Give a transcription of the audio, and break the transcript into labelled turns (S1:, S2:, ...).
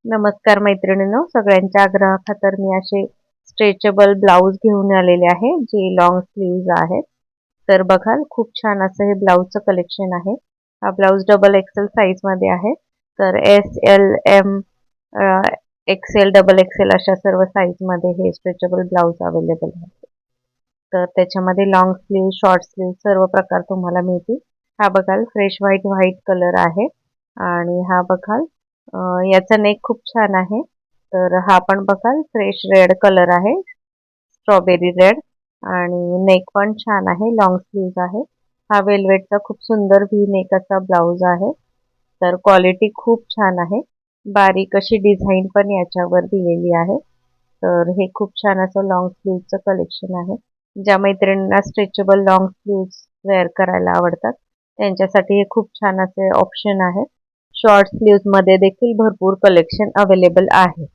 S1: नमस्कार मैत्रिणींनो, सगळ्यांच्या आग्रहाखातर मी असे स्ट्रेचेबल ब्लाऊज घेऊन आलेले आहे जे लॉंग स्लीव्ज आहेत. तर बघाल खूप छान असं हे ब्लाऊजचं कलेक्शन आहे. हा ब्लाऊज डबल एक्सेल साईज मध्ये आहे. तर S L M XL double XL अशा सर्व साईज मध्ये हे स्ट्रेचेबल ब्लाऊज अवेलेबल आहे. तर त्याच्यामध्ये लॉंग स्लीव, शॉर्ट स्लीव सर्व प्रकार तुम्हाला मिळतील. हा बघाल फ्रेश व्हाईट कलर आहे आणि हा बघाल याचा नेक खूप छान आहे. तर हा पण बघाल फ्रेश रेड कलर आहे, स्ट्रॉबेरी रेड, आणि नेक पण छान आहे, लॉंग स्लीव्ज आहे. हा वेलवेटचा खूप सुंदर व्ही नेक असा ब्लाऊज आहे. तर क्वालिटी खूप छान आहे. बारीक अशी डिझाईन पण याच्यावर दिलेली आहे. तर हे खूप छान असं लॉंग स्लीव्हचं कलेक्शन आहे. ज्या मैत्रिणींना स्ट्रेचेबल लॉंग स्लीव्ज वेअर करायला आवडतात त्यांच्यासाठी हे खूप छान असे ऑप्शन आहे. शॉर्ट स्लीव्ज मध्ये देखील भरपूर कलेक्शन अवेलेबल आहे.